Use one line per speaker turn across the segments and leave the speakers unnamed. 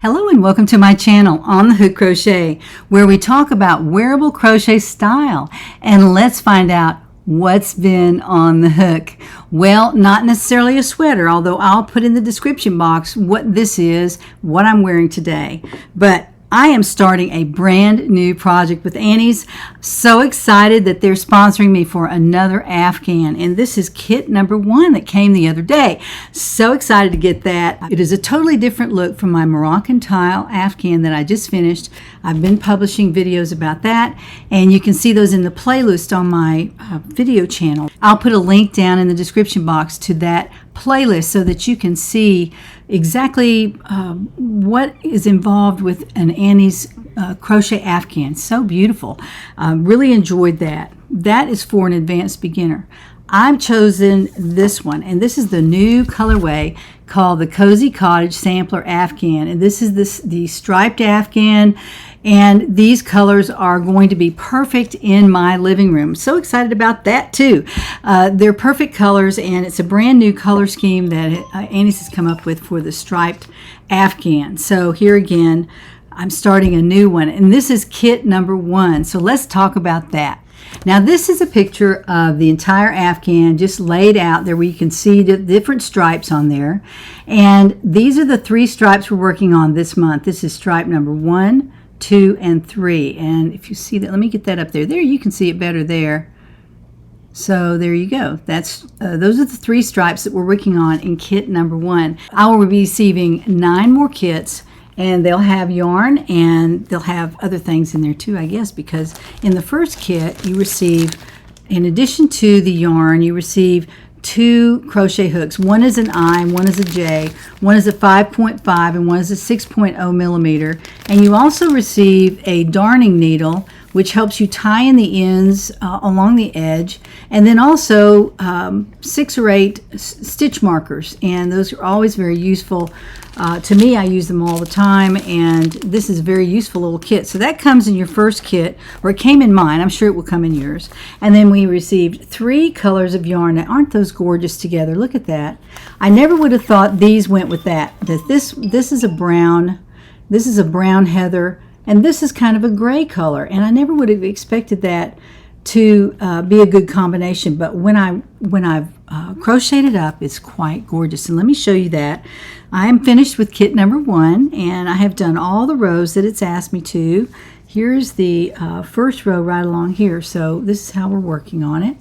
Hello and welcome to my channel on the Hook Crochet, where we talk about wearable crochet style. And let's find out what's been on the hook. Well, not necessarily a sweater, although I'll put in the description box what this is, what I'm wearing today. But I am starting a brand new project with Annie's. So excited that they're sponsoring me for another Afghan. And this is kit number 1 that came the other day. So excited to get that. It is a totally different look from my Moroccan tile Afghan that I just finished. I've been publishing videos about that, and you can see those in the playlist on my video channel. I'll put a link down in the description box to that playlist so that you can see exactly what is involved with an Annie's crochet Afghan. So beautiful. Really enjoyed that. That is for an advanced beginner. I've chosen this one, and this is the new colorway called the Cozy Cottage Sampler Afghan, and this is the striped Afghan, and these colors are going to be perfect in my living room. So excited about that too. They're perfect colors, and it's a brand new color scheme that Annie's has come up with for the striped Afghan. So here again, I'm starting a new one, and this is kit number 1. So let's talk about that. Now this is a picture of the entire Afghan just laid out there where you can see the different stripes on there. And these are the 3 stripes we're working on this month. This is stripe number 1, 2, and 3. And if you see that, let me get that up there. There, you can see it better there. So there you go. That's those are the 3 stripes that we're working on in kit number 1. I will be receiving 9 more kits, and they'll have yarn and they'll have other things in there too, I guess, because in the first kit you receive, in addition to the yarn, you receive 2 crochet hooks. One is an I, one is a J, one is a 5.5, and one is a 6.0 millimeter. And you also receive a darning needle, which helps you tie in the ends along the edge, and then also 6 or 8 stitch markers, and those are always very useful. To me, I use them all the time, and this is a very useful little kit. So that comes in your first kit, or it came in mine. I'm sure it will come in yours. And then we received 3 colors of yarn. Now, aren't those gorgeous together? Look at that. I never would have thought these went with that. This is a brown. This is a brown heather. And this is kind of a gray color, and I never would have expected that to be a good combination. But when I've crocheted it up, it's quite gorgeous. And let me show you that. I am finished with kit number 1, and I have done all the rows that it's asked me to. Here's the first row right along here. So this is how we're working on it.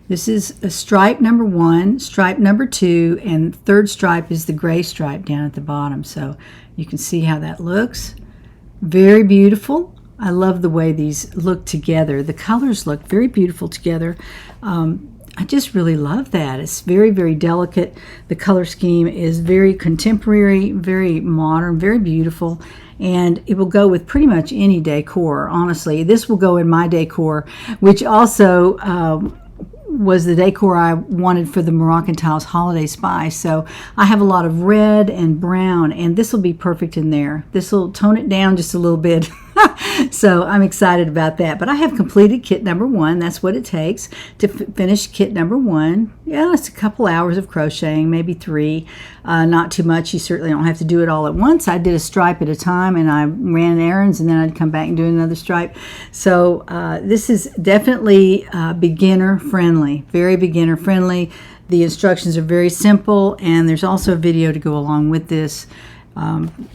This is a stripe number 1, stripe number 2, and third stripe is the gray stripe down at the bottom. So you can see how that looks. Very beautiful. I love the way these look together. The colors look very beautiful together. I just really love that. It's very, very delicate. The color scheme is very contemporary, very modern, very beautiful, and it will go with pretty much any decor, honestly. This will go in my decor, which also was the decor I wanted for the Moroccan Tiles Holiday Spice. So I have a lot of red and brown, and this will be perfect in there. This will tone it down just a little bit. So I'm excited about that. But I have completed kit number 1. That's what it takes to finish kit number 1. Yeah, it's a couple hours of crocheting, maybe 3. Not too much. You certainly don't have to do it all at once. I did a stripe at a time, and I ran errands, and then I'd come back and do another stripe. So this is definitely beginner friendly, very beginner friendly. The instructions are very simple, and there's also a video to go along with this.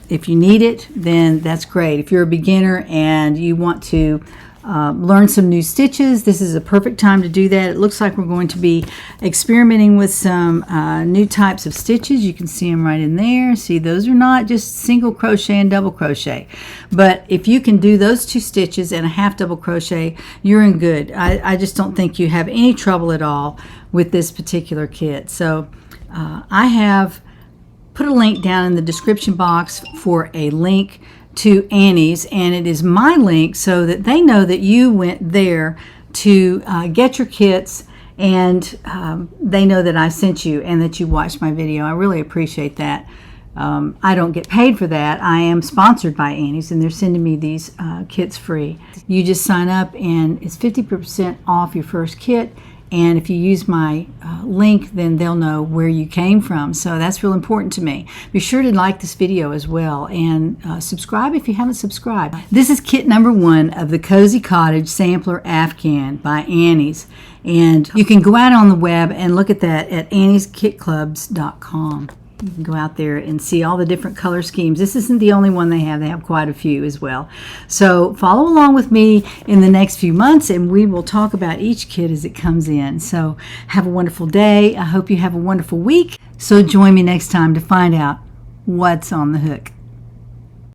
If you need it, then that's great. If you're a beginner and you want to learn some new stitches, this is a perfect time to do that. It looks like we're going to be experimenting with some new types of stitches. You can see them right in there. See, those are not just single crochet and double crochet. But if you can do those 2 stitches and a half double crochet, you're in good. I just don't think you have any trouble at all with this particular kit. So I have put a link down in the description box for a link to Annie's, and it is my link so that they know that you went there to get your kits, and they know that I sent you and that you watched my video. I really appreciate that. I don't get paid for that. I am sponsored by Annie's, and they're sending me these kits free. You just sign up, and it's 50% off your first kit, And if you use my link, then they'll know where you came from. So that's real important to me. Be sure to like this video as well, and subscribe if you haven't subscribed. This is kit number 1 of the Cozy Cottage Sampler Afghan by Annie's. And you can go out on the web and look at that at annieskitclubs.com. You can go out there and see all the different color schemes. This isn't the only one they have quite a few as well. So follow along with me in the next few months, and we will talk about each kit as it comes in. So have a wonderful day. I hope you have a wonderful week. So join me next time to find out what's on the hook.